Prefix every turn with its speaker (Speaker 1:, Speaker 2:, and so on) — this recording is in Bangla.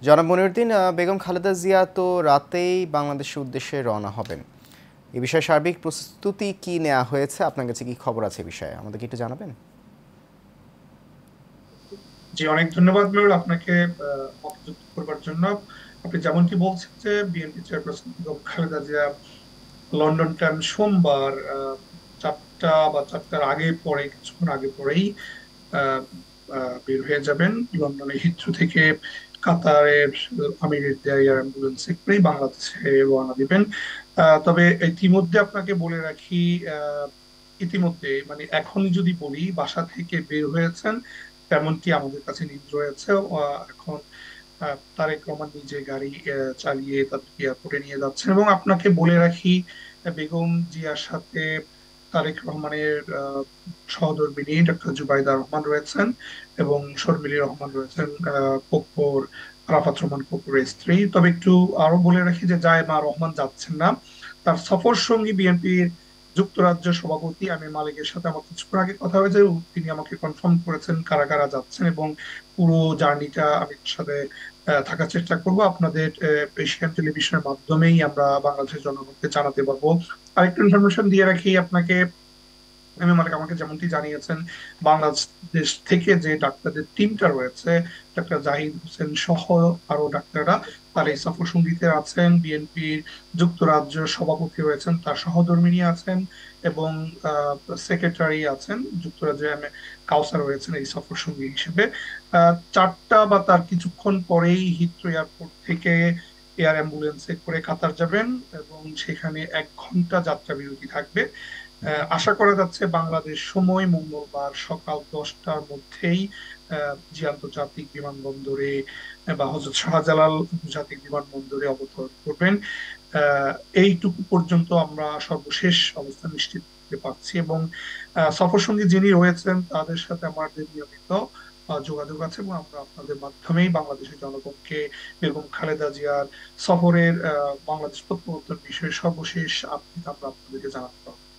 Speaker 1: জনাব মনিরুদ্দিন, বেগম খালেদা জিয়া তো রাতেই বাংলাদেশের উদ্দেশ্যে রওনা হবেন। এ বিষয়ে সার্বিক প্রস্তুতি কি নেওয়া হয়েছে? আপনার কাছে কি খবর আছে এ বিষয়ে আমাদেরকে একটু জানাবেন?
Speaker 2: জি, অনেক ধন্যবাদ ময়ূর আপনাকে আমাকে যুক্ত করবার জন্য। আপনি যেমনটি বলছেন যে BNP chairperson Begum Khaleda Zia London time সোমবার 4টা বা 4টার আগে পরে কিছুক্ষণ আগে পরেই আহ, বের হয়ে যাবেন লন্ডনের হিথ্রো থেকে। কাতারের আমিরের দেয়া এয়ার অ্যাম্বুলেন্সে করেই বাংলাদেশে রওনা দিবেন। তবে ইতিমধ্যে আপনাকে বলে রাখি, আহ, ইতিমধ্যে মানে এখনই যদি বলি বাসা থেকে বের হয়েছেন তেমনটি আমাদের কাছে নিউজ রয়েছে। এখন তারেক রহমান নিজে গাড়ি চালিয়ে তাদেরকে এয়ারপোর্টে নিয়ে যাচ্ছেন। এবং আপনাকে বলে রাখি, বেগম জিয়ার সাথে তারেক রহমানের সহধর্মিণী ডক্টর জুবাইদা রহমান রয়েছেন এবং শর্মিলী রহমান রয়েছেন, কপ্পর আরাফাত রহমান কপ্পরের স্ত্রী। তবে একটু আরো বলে রাখি যে জায়েমা রহমান যাচ্ছেন না। তার সফর সঙ্গী বিএনপির যুক্তরাজ্য সভাপতি আমির মালিকের সাথে আমার কিছুক্ষণ আগে কথা হয়েছে। তিনি আমাকে কনফার্ম করেছেন কারা কারা যাচ্ছেন, এবং পুরো জার্নিটা আমি তার সাথে থাকার চেষ্টা করব। আপনাদের এশিয়ান টেলিভিশনের মাধ্যমেই আমরা বাংলাদেশের জনগণকে জানাতে পারবো। আরেকটু ইনফরমেশন দিয়ে রাখি আপনাকে, এমএ মালিক আমাকে যেমনটি জানিয়েছেন, বাংলাদেশ থেকে যে ডাক্তারদের টিমটা রয়েছে, ডাক্তার জাহিদ হোসেন সহ আরো ডাক্তাররা, তার এই সফর সঙ্গীতে আছেন। বিএনপির যুক্তরাজ্য সভাপতি রয়েছেন, তার সহধর্মিণী আছেন, এবং সেক্রেটারি আছেন যুক্তরাজ্যে, কাউসার রয়েছেন এই সফর সঙ্গী হিসেবে। 4টা বা তার কিছুক্ষণ পরেই হিথ্রো এয়ারপোর্ট থেকে এয়ার অ্যাম্বুলেন্সে করে কাতার যাবেন, এবং সেখানে 1 ঘন্টা যাত্রা বিরতি থাকবে। আশা করা যাচ্ছে বাংলাদেশ সময় মঙ্গলবার সকাল 10টার মধ্যেই জি আন্তর্জাতিক বিমানবন্দরে বা হযরত শাহজালাল আন্তর্জাতিক বিমানবন্দরে অবতরণ করবেন। এইটুকু পর্যন্ত আমরা সর্বশেষ অবস্থা নিশ্চিত করতে পারছি। এবং সফরসঙ্গী যিনি রয়েছেন তাদের সাথে আমাদের নিয়মিত যোগাযোগ আছে, এবং আমরা আপনাদের মাধ্যমেই বাংলাদেশের জনগণকে বেগম খালেদা জিয়ার সফরের বাংলাদেশ প্রত্যাবর্তন বিষয়ে সর্বশেষ আপডেট আমরা আপনাদেরকে জানাতে পারবো।